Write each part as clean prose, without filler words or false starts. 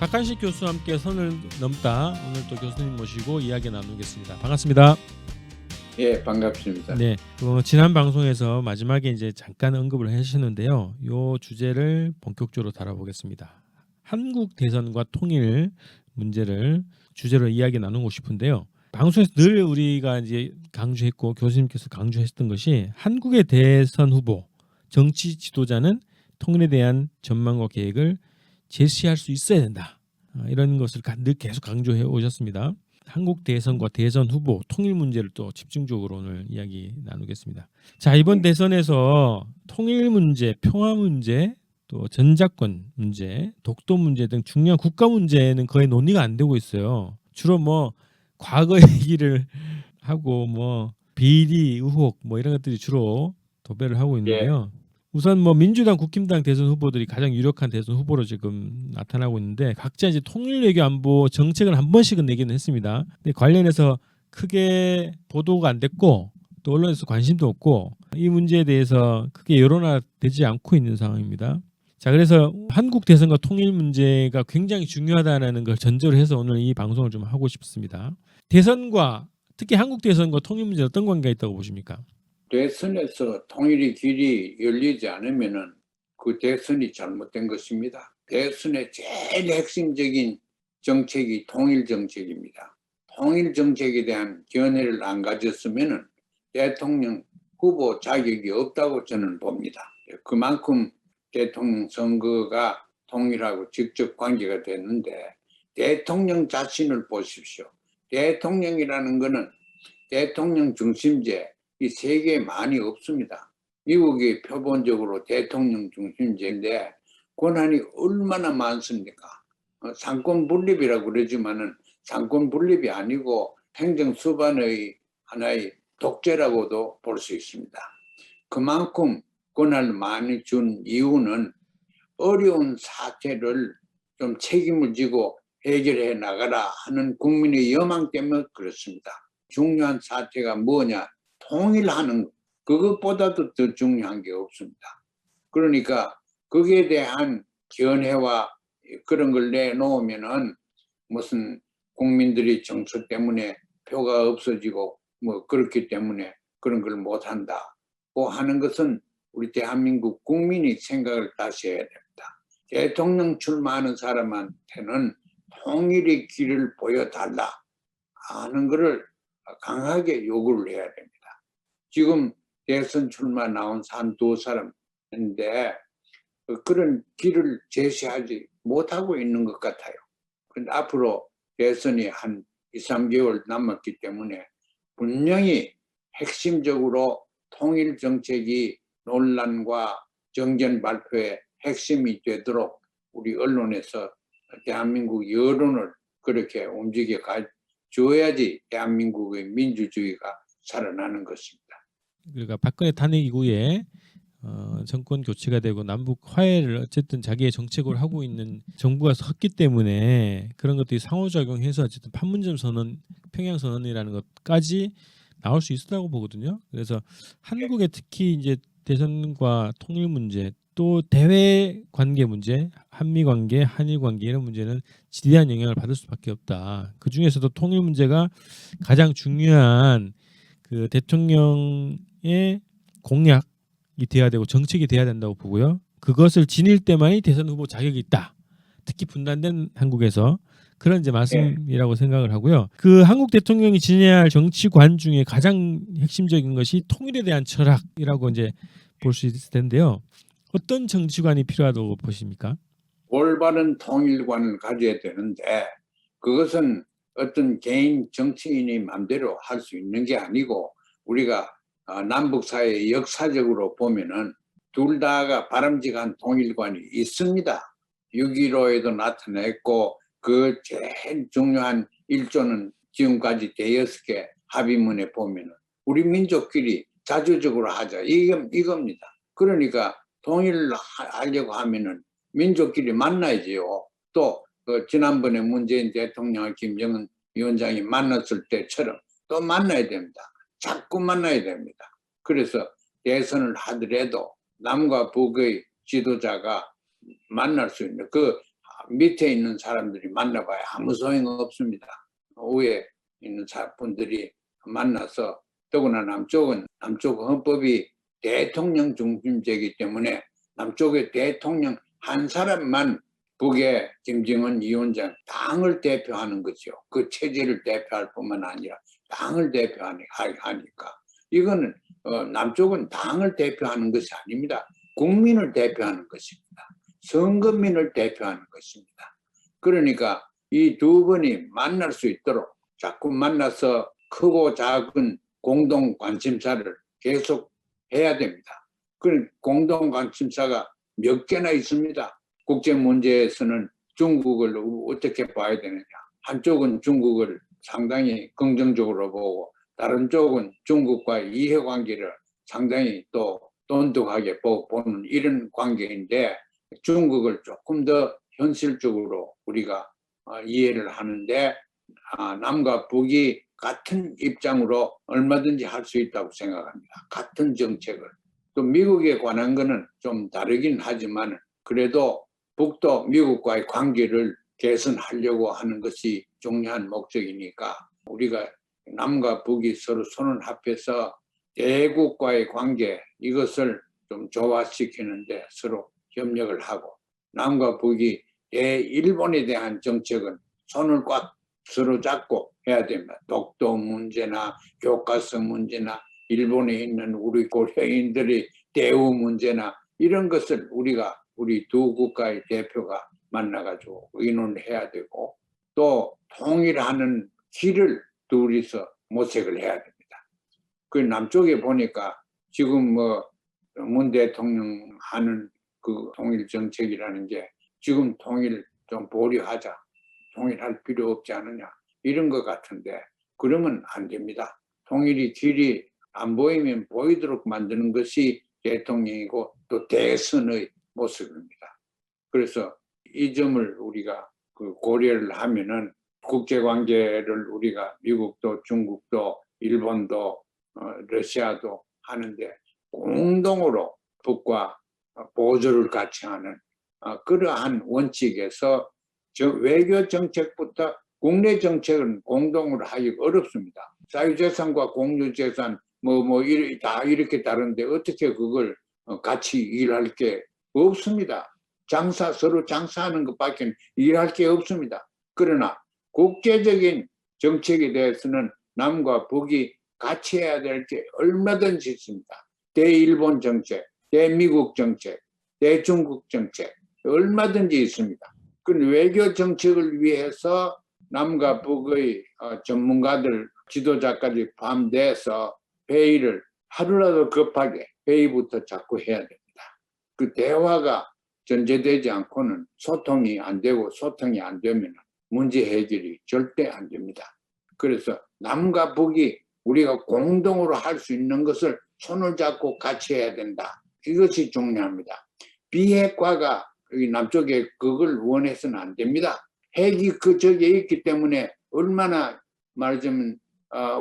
박한식 교수와 함께 선을 넘다 오늘 또 교수님 모시고 이야기 나누겠습니다. 반갑습니다. 예, 반갑습니다. 네, 지난 방송에서 마지막에 이제 잠깐 언급을 하셨는데요. 이 주제를 본격적으로 다뤄보겠습니다. 한국 대선과 통일 문제를 주제로 이야기 나누고 싶은데요. 방송에서 늘 우리가 이제 강조했고 교수님께서 강조했던 것이 한국의 대선 후보, 정치 지도자는 통일에 대한 전망과 계획을 제시할 수 있어야 된다. 이런 것을 늘 계속 강조해 오셨습니다. 한국 대선과 대선 후보 통일 문제를 또 집중적으로 오늘 이야기 나누겠습니다. 자, 이번 대선에서 통일 문제, 평화 문제, 또 전작권 문제, 독도 문제 등 중요한 국가 문제는 거의 논의가 안 되고 있어요. 주로 과거 얘기를 하고 비리 의혹 이런 것들이 주로 도배를 하고 있는데요. 우선 민주당, 국힘당 대선 후보들이 가장 유력한 대선 후보로 지금 나타나고 있는데 각자 이제 통일 외교 안보 정책을 한 번씩은 내기는 했습니다. 근데 관련해서 크게 보도가 안 됐고 또 언론에서 관심도 없고 이 문제에 대해서 크게 여론화되지 않고 있는 상황입니다. 자, 그래서 한국 대선과 통일 문제가 굉장히 중요하다는 걸 전제로 해서 오늘 이 방송을 좀 하고 싶습니다. 대선과 특히 한국 대선과 통일 문제 어떤 관계가 있다고 보십니까? 대선에서 통일의 길이 열리지 않으면은 그 대선이 잘못된 것입니다. 대선의 제일 핵심적인 정책이 통일 정책입니다. 통일 정책에 대한 견해를 안 가졌으면은 대통령 후보 자격이 없다고 저는 봅니다. 그만큼 대통령 선거가 통일하고 직접 관계가 됐는데 대통령 자신을 보십시오. 대통령이라는 것은 대통령 중심제 이 세계에 많이 없습니다. 미국이 표본적으로 대통령 중심제인데 권한이 얼마나 많습니까? 상권 분립이라고 그러지만은 상권 분립이 아니고 행정 수반의 하나의 독재라고도 볼 수 있습니다. 그만큼 권한을 많이 준 이유는 어려운 사태를 좀 책임을 지고 해결해 나가라 하는 국민의 여망 때문에 그렇습니다. 중요한 사태가 뭐냐? 통일하는 그것보다도 더 중요한 게 없습니다. 그러니까 거기에 대한 견해와 그런 걸 내놓으면은 무슨 국민들이 정서 때문에 표가 없어지고 그렇기 때문에 그런 걸 못한다고 하는 것은 우리 대한민국 국민이 생각을 다시 해야 됩니다. 대통령 출마하는 사람한테는 통일의 길을 보여달라 하는 것을 강하게 요구를 해야 됩니다. 지금 대선 출마 나온 두 사람인데 그런 길을 제시하지 못하고 있는 것 같아요. 그런데 앞으로 대선이 한 2, 3개월 남았기 때문에 분명히 핵심적으로 통일 정책이 논란과 정견 발표의 핵심이 되도록 우리 언론에서 대한민국 여론을 그렇게 움직여 줘야지 대한민국의 민주주의가 살아나는 것입니다. 그러니까 박근혜 탄핵 이후에 정권 교체가 되고 남북 화해를 어쨌든 자기의 정책으로 하고 있는 정부가 섰기 때문에 그런 것들이 상호작용해서 어쨌든 판문점 선언, 평양 선언이라는 것까지 나올 수 있었다고 보거든요. 그래서 한국의 특히 이제 대선과 통일 문제 또 대외 관계 문제, 한미 관계, 한일 관계 이런 문제는 지대한 영향을 받을 수밖에 없다. 그 중에서도 통일 문제가 가장 중요한 그 대통령의 공약이 돼야 되고 정책이 돼야 된다고 보고요. 그것을 지닐 때만이 대선 후보 자격이 있다. 특히 분단된 한국에서 그런 이제 말씀이라고 생각을 하고요. 그 한국 대통령이 지내야 할 정치관 중에 가장 핵심적인 것이 통일에 대한 철학이라고 이제 볼 수 있을 텐데요. 어떤 정치관이 필요하다고 보십니까? 올바른 통일관을 가져야 되는데 그것은 어떤 개인 정치인이 마음대로 할 수 있는 게 아니고 우리가 남북 사회 역사적으로 보면은 둘 다가 바람직한 통일관이 있습니다. 6.15에도 나타냈고 그 제일 중요한 1조는 지금까지 6개 합의문에 보면은 우리 민족끼리 자주적으로 하자 이겁니다. 그러니까 통일을 하려고 하면은 민족끼리 만나야지요. 또 지난번에 문재인 대통령과 김정은 위원장이 만났을 때처럼 또 만나야 됩니다. 자꾸 만나야 됩니다. 그래서 대선을 하더라도 남과 북의 지도자가 만날 수 있는 그 밑에 있는 사람들이 만나봐야 아무 소용 없습니다. 위에 있는 분들이 만나서, 더구나 남쪽 헌법이 대통령 중심제이기 때문에 남쪽의 대통령 한 사람만 북의 김정은 위원장 당을 대표하는 거죠. 그 체제를 대표할 뿐만 아니라 당을 대표하니까 이거는 남쪽은 당을 대표하는 것이 아닙니다. 국민을 대표하는 것입니다. 선거민을 대표하는 것입니다. 그러니까 이 두 분이 만날 수 있도록 자꾸 만나서 크고 작은 공동 관심사를 계속 해야 됩니다. 그 공동 관심사가 몇 개나 있습니다. 국제 문제에서는 중국을 어떻게 봐야 되느냐. 한쪽은 중국을 상당히 긍정적으로 보고 다른 쪽은 중국과의 이해관계를 상당히 또 돈독하게 보는 이런 관계인데, 중국을 조금 더 현실적으로 우리가 이해를 하는데 남과 북이 같은 입장으로 얼마든지 할 수 있다고 생각합니다. 같은 정책을. 또 미국에 관한 거는 좀 다르긴 하지만 그래도 북도 미국과의 관계를 개선하려고 하는 것이 중요한 목적이니까 우리가 남과 북이 서로 손을 합해서 대국과의 관계, 이것을 좀 조화시키는데 서로 협력을 하고, 남과 북이 대일본에 대한 정책은 손을 꽉 서로 잡고 해야 됩니다. 독도 문제나 교과서 문제나 일본에 있는 우리 고려인들의 대우 문제나 이런 것을 우리 두 국가의 대표가 만나가지고 의논을 해야 되고, 또 통일하는 길을 둘이서 모색을 해야 됩니다. 그 남쪽에 보니까 지금 문 대통령 하는 그 통일 정책이라는 게 지금 통일 좀 보류하자, 통일할 필요 없지 않느냐 이런 것 같은데, 그러면 안 됩니다. 통일이 길이 안 보이면 보이도록 만드는 것이 대통령이고 또 대선의 모습입니다. 그래서 이 점을 우리가 고려를 하면은 국제관계를 우리가 미국도 중국도 일본도 러시아도 하는데 공동으로 북과 보조를 같이 하는 그러한 원칙에서 외교 정책부터 국내 정책은 공동으로 하기가 어렵습니다. 사유재산과 공유재산 다 이렇게 다른데 어떻게 그걸 같이 일할 게 없습니다. 서로 장사하는 것밖에 일할 게 없습니다. 그러나 국제적인 정책에 대해서는 남과 북이 같이 해야 될 게 얼마든지 있습니다. 대일본 정책, 대미국 정책, 대중국 정책 얼마든지 있습니다. 그 외교 정책을 위해서 남과 북의 전문가들, 지도자까지 밤새서 회의를 하루라도 급하게 회의부터 자꾸 해야 됩니다. 그 대화가 전제되지 않고는 소통이 안 되고, 소통이 안 되면 문제 해결이 절대 안 됩니다. 그래서 남과 북이 우리가 공동으로 할 수 있는 것을 손을 잡고 같이 해야 된다. 이것이 중요합니다. 비핵화가 여기 남쪽에 그걸 원해서는 안 됩니다. 핵이 그쪽에 있기 때문에 얼마나 말하자면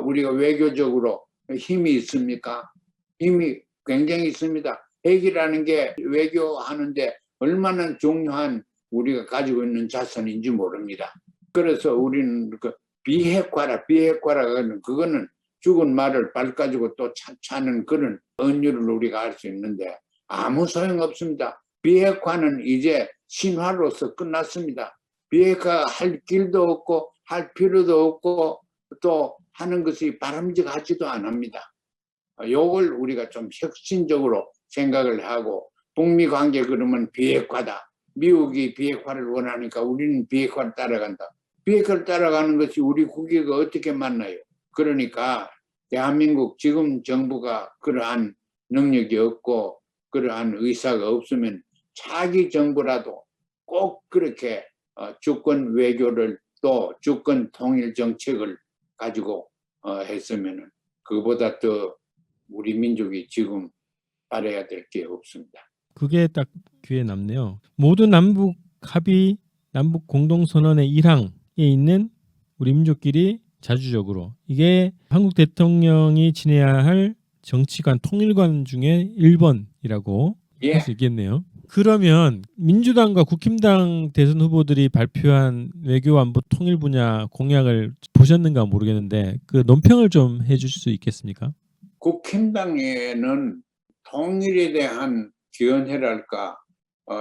우리가 외교적으로 힘이 있습니까? 힘이 굉장히 있습니다. 핵이라는 게 외교하는데 얼마나 중요한 우리가 가지고 있는 자산인지 모릅니다. 그래서 우리는 비핵화라는 그거는 죽은 말을 발 가지고 또 차는 그런 언유를 우리가 할 수 있는데 아무 소용없습니다. 비핵화는 이제 신화로서 끝났습니다. 비핵화 할 길도 없고 할 필요도 없고 또 하는 것이 바람직하지도 않습니다. 이걸 우리가 좀 혁신적으로 생각을 하고, 북미 관계 그러면 비핵화다. 미국이 비핵화를 원하니까 우리는 비핵화를 따라간다. 비핵화를 따라가는 것이 우리 국익을 어떻게 만나요? 그러니까 대한민국 지금 정부가 그러한 능력이 없고 그러한 의사가 없으면 차기 정부라도 꼭 그렇게 주권 외교를 또 주권 통일 정책을 가지고 했으면 그보다 더 우리 민족이 지금 바라야 될 게 없습니다. 그게 딱 귀에 남네요. 모두 남북 합의, 남북 공동선언의 1항에 있는 우리 민족끼리 자주적으로, 이게 한국 대통령이 지내야 할 정치관, 통일관 중에 1번이라고 할 수 있겠네요. 그러면 민주당과 국힘당 대선 후보들이 발표한 외교 안보 통일 분야 공약을 보셨는가 모르겠는데 그 논평을 좀 해주실 수 있겠습니까? 국힘당에는 통일에 대한 견해랄까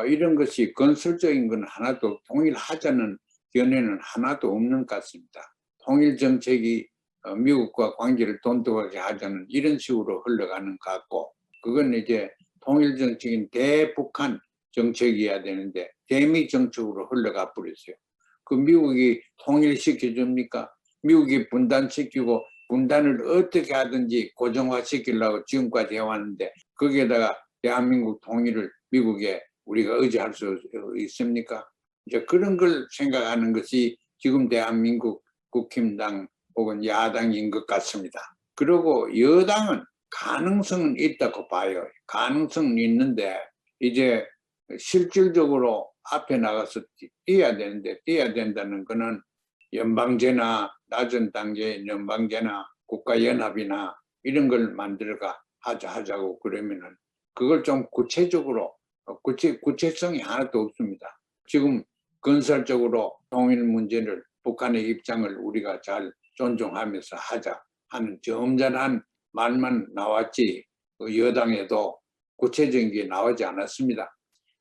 이런 것이 건설적인 건 하나도 통일하자는 견해는 하나도 없는 것 같습니다. 통일 정책이 미국과 관계를 돈독하게 하자는 이런 식으로 흘러가는 것 같고 그건 이제 통일 정책인 대북한 정책이어야 되는데 대미 정책으로 흘러가 버렸어요. 그 미국이 통일시켜 줍니까? 미국이 분단시키고 분단을 어떻게 하든지 고정화시키려고 지금까지 해왔는데 거기에다가 대한민국 통일을 미국에 우리가 의지할 수 있습니까? 이제 그런 걸 생각하는 것이 지금 대한민국 국힘당 혹은 야당인 것 같습니다. 그리고 여당은 가능성은 있다고 봐요. 가능성은 있는데 이제 실질적으로 앞에 나가서 뛰어야 되는데 뛰어야 된다는 거는 연방제나 낮은 단계의 연방제나 국가연합이나 이런 걸 만들어가 하자고 그러면은 그걸 좀 구체적으로 구체성이 하나도 없습니다. 지금 건설적으로 통일 문제를 북한의 입장을 우리가 잘 존중하면서 하자 하는 점잖은 말만 나왔지 여당에도 구체적인 게 나오지 않았습니다.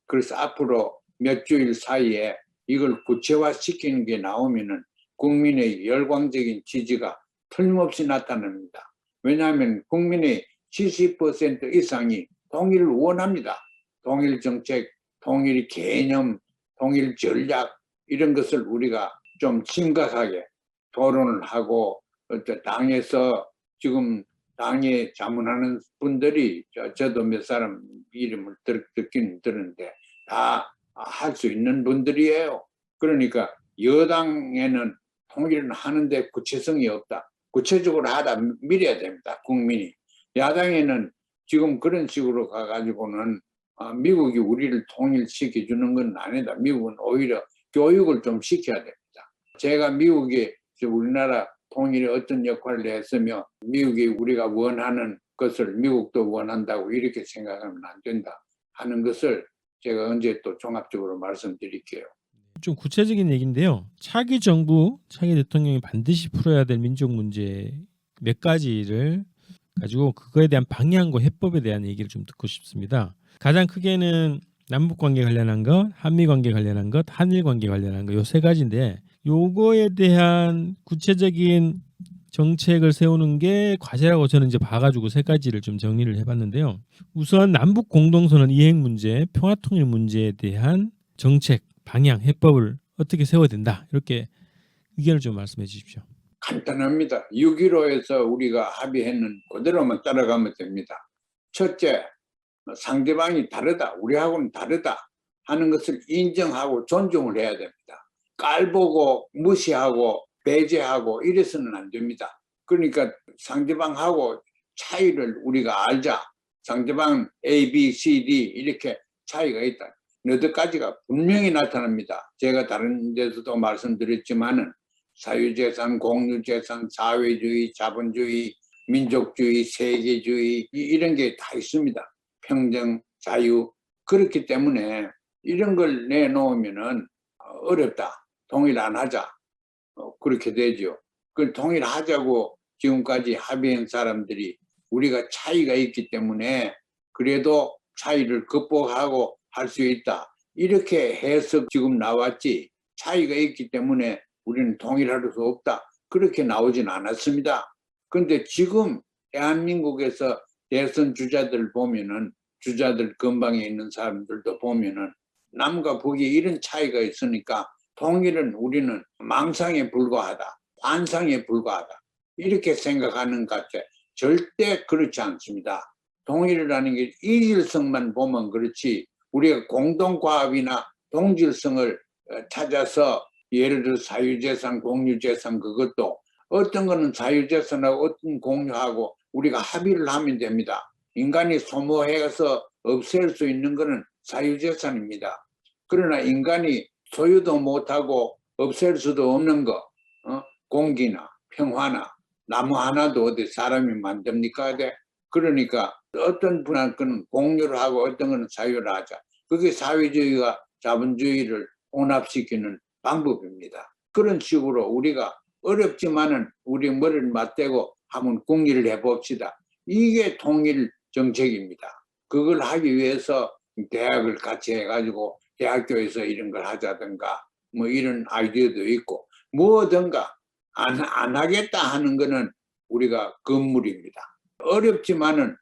그래서 앞으로 몇 주일 사이에 이걸 구체화시키는 게 나오면은 국민의 열광적인 지지가 틀림없이 나타납니다. 왜냐하면 국민의 70% 이상이 통일을 원합니다. 통일 정책, 통일 개념, 통일 전략 이런 것을 우리가 좀 심각하게 토론을 하고 당에서 지금 당에 자문하는 분들이 저도 몇 사람 이름을 듣긴 들었는데 다 할 수 있는 분들이에요. 그러니까 여당에는 통일은 하는데 구체성이 없다. 구체적으로 하다 밀어야 됩니다. 국민이. 야당에는 지금 그런 식으로 가가지고는 미국이 우리를 통일시켜주는 건 아니다. 미국은 오히려 교육을 좀 시켜야 됩니다. 제가 미국이 우리나라 통일에 어떤 역할을 했으며 미국이 우리가 원하는 것을 미국도 원한다고 이렇게 생각하면 안 된다 하는 것을 제가 언제 또 종합적으로 말씀드릴게요. 좀 구체적인 얘기인데요. 차기 정부, 차기 대통령이 반드시 풀어야 될 민족 문제 몇 가지를 가지고 그거에 대한 방향과 해법에 대한 얘기를 좀 듣고 싶습니다. 가장 크게는 남북 관계 관련한 것, 한미 관계 관련한 것, 한일 관계 관련한 것 요 세 가지인데 요거에 대한 구체적인 정책을 세우는 게 과제라고 저는 이제 봐가지고 세 가지를 좀 정리를 해봤는데요. 우선 남북 공동선언 이행 문제, 평화통일 문제에 대한 정책, 방향, 해법을 어떻게 세워야 된다. 이렇게 의견을 좀 말씀해 주십시오. 간단합니다. 6.15에서 우리가 합의했는 그대로만 따라가면 됩니다. 첫째, 상대방이 다르다, 우리하고는 다르다 하는 것을 인정하고 존중을 해야 됩니다. 깔보고 무시하고 배제하고 이래서는 안 됩니다. 그러니까 상대방하고 차이를 우리가 알자. 상대방 A, B, C, D 이렇게 차이가 있다. 너드까지가 분명히 나타납니다. 제가 다른 데서도 말씀드렸지만은 사유재산, 공유재산, 사회주의, 자본주의, 민족주의, 세계주의 이런 게 다 있습니다. 평등, 자유. 그렇기 때문에 이런 걸 내놓으면은 어렵다. 통일 안 하자. 그렇게 되죠. 그 통일하자고 지금까지 합의한 사람들이 우리가 차이가 있기 때문에 그래도 차이를 극복하고 할 수 있다. 이렇게 해서 지금 나왔지. 차이가 있기 때문에 우리는 통일할 수 없다. 그렇게 나오진 않았습니다. 그런데 지금 대한민국에서 대선 주자들 보면은 주자들 근방에 있는 사람들도 보면은 남과 북이 이런 차이가 있으니까 통일은 우리는 망상에 불과하다. 환상에 불과하다. 이렇게 생각하는 것 같아. 절대 그렇지 않습니다. 통일이라는 게 이질성만 보면 그렇지 우리가 공동과업이나 동질성을 찾아서 예를 들어 사유재산, 공유재산 그것도 어떤 거는 사유재산하고 어떤 공유하고 우리가 합의를 하면 됩니다. 인간이 소모해서 없앨 수 있는 거는 사유재산입니다. 그러나 인간이 소유도 못하고 없앨 수도 없는 거 공기나 평화나 나무 하나도 어디 사람이 만듭니까? 그러니까 어떤 분한테는 공유를 하고 어떤 거는 사유를 하자. 그게 사회주의가 자본주의를 혼합시키는 방법입니다. 그런 식으로 우리가 어렵지만은 우리 머리를 맞대고 한번 궁리를 해봅시다. 이게 통일 정책입니다. 그걸 하기 위해서 대학을 같이 해가지고 대학교에서 이런 걸 하자든가 뭐 이런 아이디어도 있고 뭐든가 안 하겠다 하는 거는 우리가 건물입니다. 어렵지만은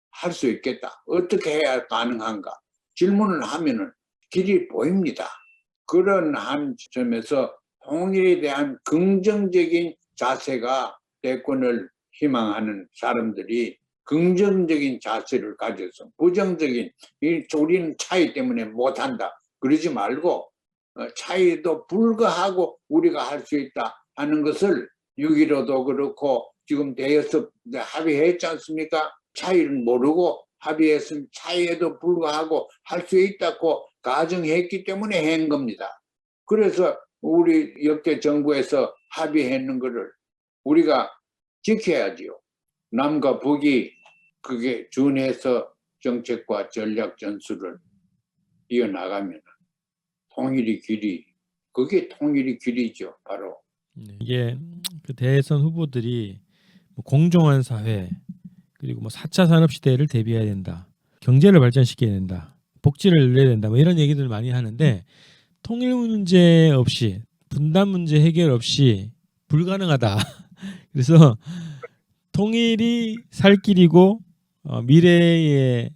할 수 있겠다. 어떻게 해야 가능한가? 질문을 하면은 길이 보입니다. 그런 한 점에서 통일에 대한 긍정적인 자세가 대권을 희망하는 사람들이 긍정적인 자세를 가져서 부정적인 우리는 차이 때문에 못한다 그러지 말고 차이도 불가하고 우리가 할 수 있다 하는 것을 6.15도 그렇고 지금 대여섯 합의했지 않습니까? 차이를 모르고 합의했으면 차이에도 불구하고 할 수 있다고 가정했기 때문에 한 겁니다. 그래서 우리 역대 정부에서 합의했는 것을 우리가 지켜야지요. 남과 북이 그게 준해서 정책과 전략 전술을 이어나가면 통일의 길이 그게 통일의 길이죠. 바로. 이게 그 대선 후보들이 뭐 공정한 사회 그리고 뭐 4차 산업 시대를 대비해야 된다. 경제를 발전시켜야 된다. 복지를 늘려야 된다. 뭐 이런 얘기들 많이 하는데 통일 문제 없이 분단 문제 해결 없이 불가능하다. 그래서 통일이 살 길이고 미래의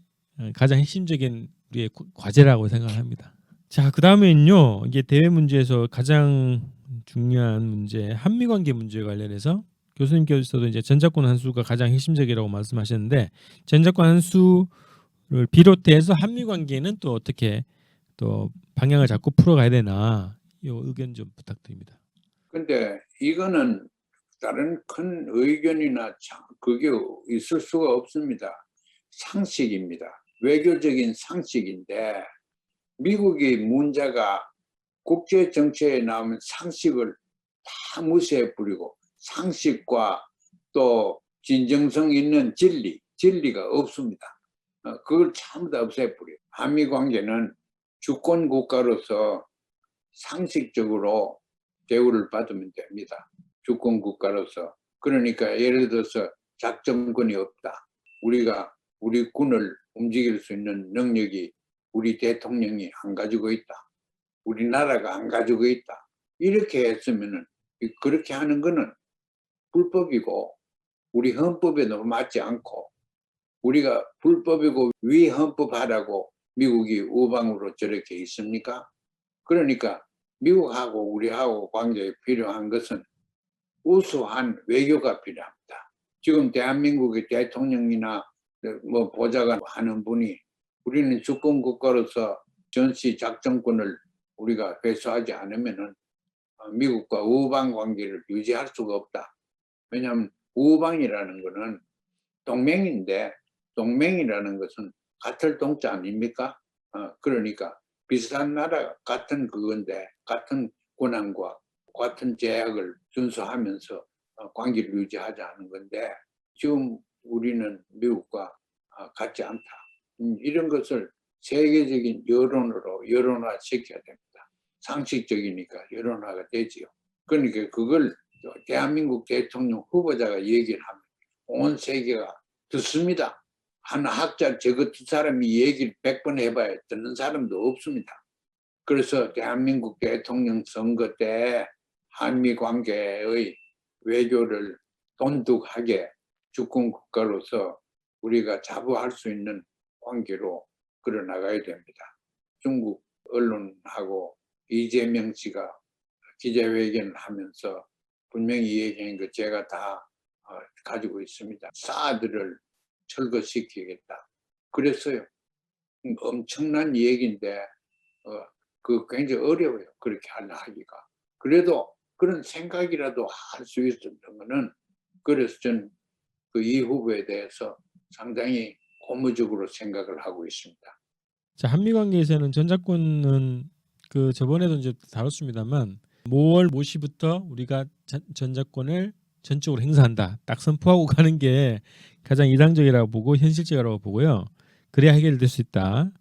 가장 핵심적인 우리의 과제라고 생각합니다. 자, 그다음에는요. 이게 대외 문제에서 가장 중요한 문제 한미 관계 문제에 관련해서 교수님께서도 이제 전작권 환수가 가장 핵심적이라고 말씀하셨는데 전작권 환수를 비롯해서 한미 관계는 또 어떻게 또 방향을 잡고 풀어가야 되나 이 의견 좀 부탁드립니다. 근데 이거는 다른 큰 의견이나 그게 있을 수가 없습니다. 상식입니다. 외교적인 상식인데 미국의 문제가 국제 정치에 나오면 상식을 다 무시해 버리고 상식과 또 진정성 있는 진리가 없습니다. 그걸 전부 다 없애버려요. 한미 관계는 주권 국가로서 상식적으로 대우를 받으면 됩니다. 주권 국가로서. 그러니까 예를 들어서 작전권이 없다. 우리가 우리 군을 움직일 수 있는 능력이 우리 대통령이 안 가지고 있다. 우리나라가 안 가지고 있다. 이렇게 했으면은 그렇게 하는 거는 불법이고 우리 헌법에도 맞지 않고 우리가 불법이고 위헌법하라고 미국이 우방으로 저렇게 있습니까? 그러니까 미국하고 우리하고 관계에 필요한 것은 우수한 외교가 필요합니다. 지금 대한민국의 대통령이나 뭐 보좌관 하는 분이 우리는 주권 국가로서 전시 작전권을 우리가 회수하지 않으면은 미국과 우방 관계를 유지할 수가 없다. 왜냐하면 우방이라는 것은 동맹인데 동맹이라는 것은 같은 동자 아닙니까? 그러니까 비슷한 나라 같은 그건데 같은 권한과 같은 제약을 준수하면서 관계를 유지하자는 건데 지금 우리는 미국과 같지 않다. 이런 것을 세계적인 여론으로 여론화시켜야 됩니다. 상식적이니까 여론화가 되지요. 그러니까 그걸 대한민국 대통령 후보자가 얘기를 하면 온 세계가 듣습니다. 한 학자 저 같은 사람이 얘기를 100번 해봐야 듣는 사람도 없습니다. 그래서 대한민국 대통령 선거 때 한미 관계의 외교를 돈독하게 주권 국가로서 우리가 자부할 수 있는 관계로 끌어나가야 됩니다. 중국 언론하고 이재명 씨가 기자회견을 하면서 분명히 얘기한 거 제가 다 가지고 있습니다. 사드를 철거시키겠다. 그랬어요. 엄청난 얘기인데 그 굉장히 어려워요. 그렇게 하기가. 그래도 그런 생각이라도 할 수 있었던 거는 그래서 저는 그 이 후보에 대해서 상당히 고무적으로 생각을 하고 있습니다. 자, 한미 관계에서는 전작권은 그 저번에도 이제 다뤘습니다만 뭐월 뭐시부터 우리가 전작권을 전적으로 행사한다. 딱 선포하고 가는 게 가장 이상적이라고 보고 현실적이라고 보고요. 그래야 해결될 수 있다.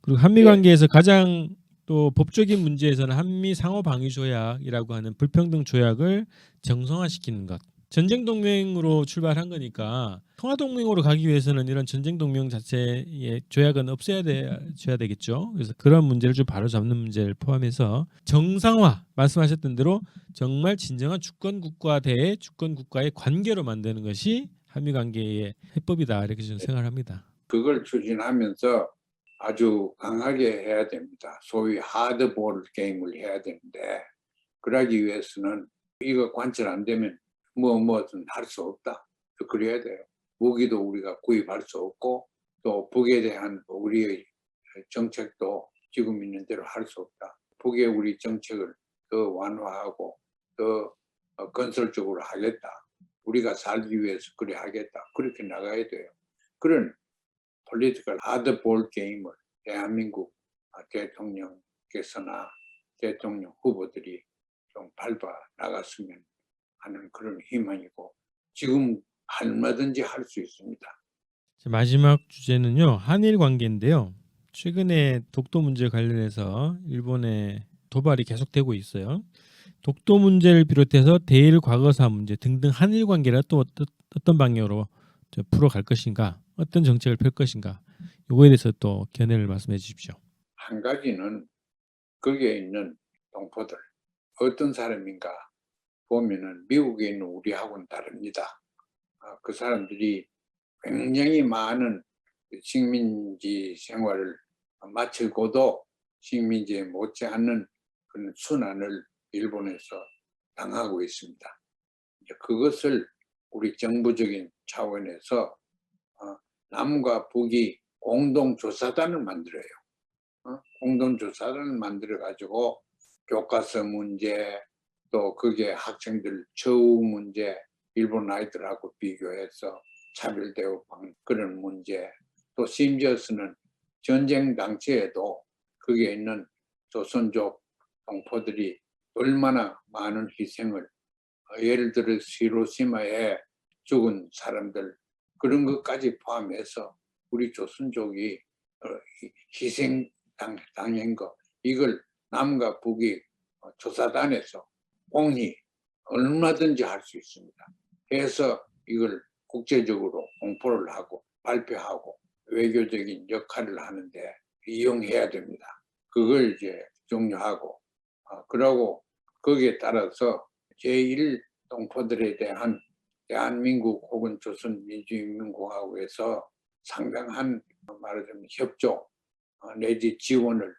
그리고 한미 예, 관계에서 가장 또 법적인 문제에서는 한미 상호 방위 조약이라고 하는 불평등 조약을 정상화시키는 것. 전쟁 동맹으로 출발한 거니까 통화 동맹으로 가기 위해서는 이런 전쟁 동맹 자체의 조약은 없애야 되겠죠. 그래서 그런 문제를 좀 바로잡는 문제를 포함해서 정상화, 말씀하셨던 대로 정말 진정한 주권 국가 대 주권 국가의 관계로 만드는 것이 한미 관계의 해법이다, 이렇게 저는 생각합니다. 그걸 추진하면서 아주 강하게 해야 됩니다. 소위 하드볼 게임을 해야 되는데 그러기 위해서는 이거 관철 안 되면 뭐든 할 수 없다. 그래야 돼요. 무기도 우리가 구입할 수 없고 또 북에 대한 우리의 정책도 지금 있는 대로 할 수 없다. 북의 우리 정책을 더 완화하고 더 건설적으로 하겠다. 우리가 살기 위해서 그래 하겠다. 그렇게 나가야 돼요. 그런 폴리티컬 하드볼 게임을 대한민국 대통령께서나 대통령 후보들이 좀 밟아 나갔으면 하는 그런 희망이고 지금 얼마든지 할 수 있습니다. 마지막 주제는요, 한일 관계인데요. 최근에 독도 문제 관련해서 일본의 도발이 계속되고 있어요. 독도 문제를 비롯해서 대일 과거사 문제 등등 한일 관계를 또 어떤 방향으로 풀어갈 것인가, 어떤 정책을 펼 것인가, 요거에 대해서 또 견해를 말씀해 주십시오. 한 가지는 거기에 있는 동포들 어떤 사람인가 보면은 미국에 있는 우리하고는 다릅니다. 그 사람들이 굉장히 많은 식민지 생활을 마치고도 식민지에 못지않는 그런 순환을 일본에서 당하고 있습니다. 그것을 우리 정부적인 차원에서 남과 북이 공동조사단을 만들어요. 공동조사단을 만들어 가지고 교과서 문제 또 그게 학생들 처우 문제 일본 아이들하고 비교해서 차별대우 그런 문제 또 심지어서는 전쟁 당시에도 거기에 있는 조선족 동포들이 얼마나 많은 희생을 예를 들어 히로시마에 죽은 사람들 그런 것까지 포함해서 우리 조선족이 희생 당한 거 이걸 남과 북이 조사단에서 공히 얼마든지 할 수 있습니다. 해서 이걸 국제적으로 공포를 하고 발표하고 외교적인 역할을 하는데 이용해야 됩니다. 그걸 이제 종료하고 그러고 거기에 따라서 제1 동포들에 대한 대한민국 혹은 조선민주인민공화국에서 상당한 말하자면 협조 내지 지원을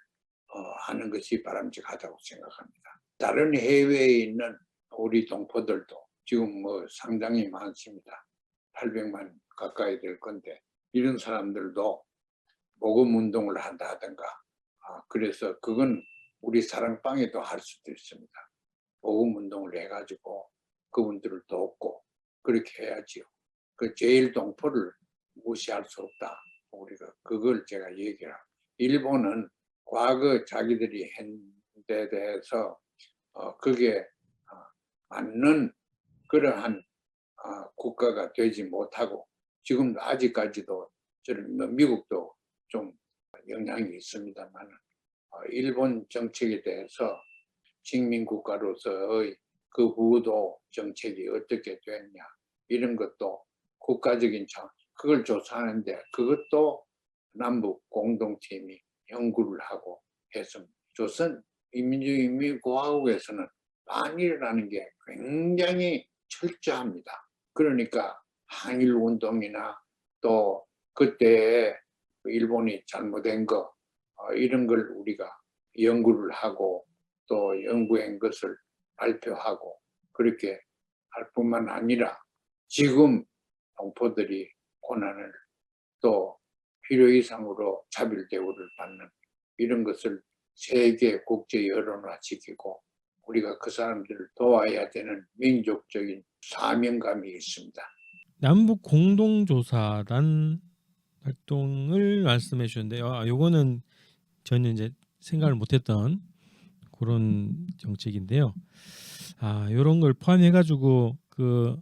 하는 것이 바람직하다고 생각합니다. 다른 해외에 있는 우리 동포들도 지금 뭐 상당히 많습니다. 800만 가까이 될 건데 이런 사람들도 모금 운동을 한다든가 그래서 그건 우리 사랑방에도 할 수도 있습니다. 모금 운동을 해가지고 그분들을 돕고 그렇게 해야지요. 그 제일 동포를 무시할 수 없다. 우리가 그걸 제가 얘기를 합니다. 일본은 과거 자기들이 한 데 대해서 그게 맞는 그러한 국가가 되지 못하고 지금 아직까지도 저는 미국도 좀 영향이 있습니다만 일본 정책에 대해서 식민국가로서의 그 후도 정책이 어떻게 됐냐 이런 것도 국가적인 그걸 조사하는데 그것도 남북 공동팀이 연구를 하고 해서 조선 인민주인민공화국에서는 반일이라는 게 굉장히 철저합니다. 그러니까 항일 운동이나 또 그때 일본이 잘못된 거 이런 걸 우리가 연구를 하고 또 연구한 것을 발표하고 그렇게 할 뿐만 아니라 지금 동포들이 고난을 또 필요 이상으로 차별 대우를 받는 이런 것을 세계 국제 여론화시키고 우리가 그 사람들을 도와야 되는 민족적인 사명감이 있습니다. 남북 공동조사단 활동을 말씀해 주셨는데요. 요거는 저는 이제 생각을 못했던 그런 정책인데요. 요런 걸 포함해 가지고 그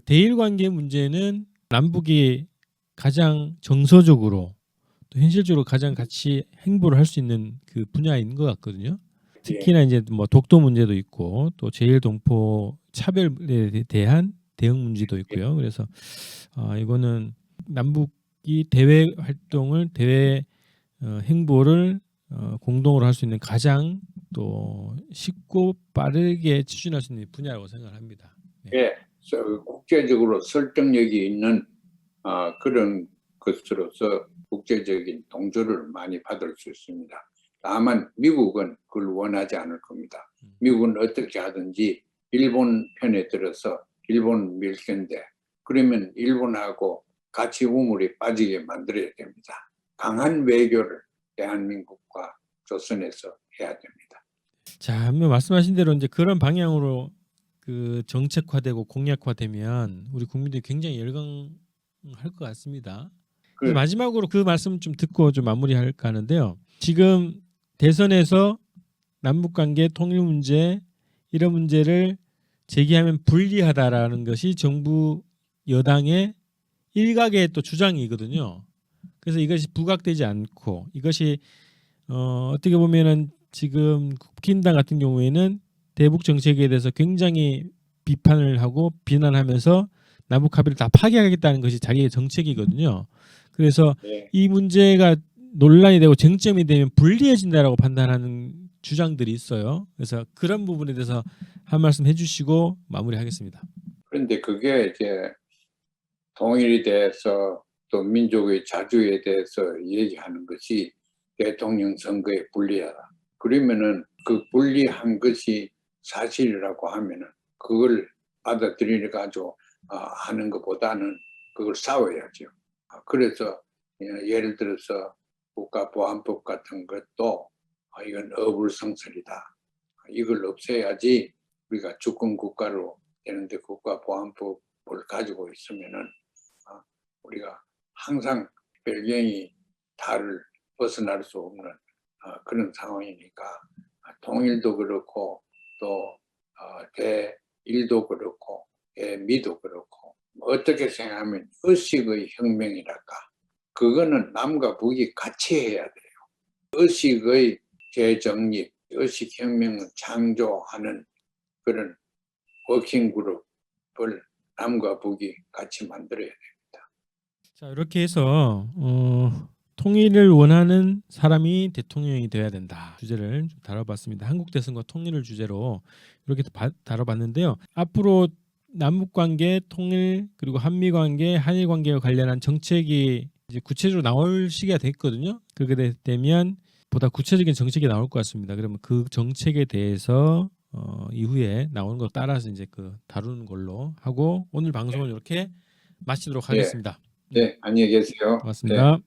대일 관계 문제는 남북이 가장 정서적으로 또 현실적으로 가장 같이 행보를 할 수 있는 그 분야인 것 같거든요. 특히나 이제 뭐 독도 문제도 있고 또 제일 동포 차별에 대한 대응 문제도 있고요. 그래서 이거는 남북이 대외 활동을 대외 행보를 공동으로 할 수 있는 가장 또 쉽고 빠르게 추진할 수 있는 분야라고 생각을 합니다. 네. 예, 국제적으로 설득력이 있는 그런 것으로서 국제적인 동조를 많이 받을 수 있습니다. 다만 미국은 그걸 원하지 않을 겁니다. 미국은 어떻게 하든지 일본 편에 들어서 일본 밀건데 그러면 일본하고 같이 우물이 빠지게 만들어야 됩니다. 강한 외교를 대한민국과 조선에서 해야 됩니다. 자, 한번 말씀하신 대로 이제 그런 방향으로 그 정책화되고 공약화되면 우리 국민들이 굉장히 열광할 것 같습니다. 그래서 마지막으로 그 말씀 좀 듣고 좀 마무리할까 하는데요. 지금 대선에서 남북관계 통일 문제 이런 문제를 제기하면 불리하다라는 것이 정부 여당의 일각의 또 주장이거든요. 그래서 이것이 부각되지 않고 이것이 어떻게 보면은 지금 국힘당 같은 경우에는 대북 정책에 대해서 굉장히 비판을 하고 비난하면서 남북 합의를 다 파기하겠다는 것이 자기의 정책이거든요. 그래서 이 문제가 논란이 되고 쟁점이 되면 불리해진다라고 판단하는 주장들이 있어요. 그래서 그런 부분에 대해서 한 말씀 해주시고 마무리하겠습니다. 그런데 그게 이제 통일에 대해서 또 민족의 자주에 대해서 얘기하는 것이 대통령 선거에 불리하다. 그러면은 그 불리한 것이 사실이라고 하면은 그걸 받아들이려 가지고 하는 것보다는 그걸 싸워야죠. 그래서 예를 들어서 국가보안법 같은 것도 이건 어불성설이다. 이걸 없애야지 우리가 주권 국가로 되는데 국가보안법을 가지고 있으면은 우리가 항상 별경이 달을 벗어날 수 없는 그런 상황이니까 통일도 그렇고 또 대일도 그렇고 대미도 그렇고 어떻게 생각하면 의식의 혁명이랄까 그거는 남과 북이 같이 해야 돼요. 의식의 재정립, 의식혁명을 창조하는 그런 워킹그룹을 남과 북이 같이 만들어야 돼요. 자, 이렇게 해서 통일을 원하는 사람이 대통령이 되어야 된다 주제를 좀 다뤄봤습니다. 한국 대선과 통일을 주제로 이렇게 다뤄봤는데요. 앞으로 남북관계, 통일 그리고 한미관계, 한일관계와 관련한 정책이 이제 구체적으로 나올 시기가 됐거든요. 그렇게 되면 보다 구체적인 정책이 나올 것 같습니다. 그러면 그 정책에 대해서 이후에 나오는 거 따라서 이제 그 다루는 걸로 하고 오늘 방송을 이렇게 마치도록 하겠습니다. 네, 안녕히 계세요. 고맙습니다. 네.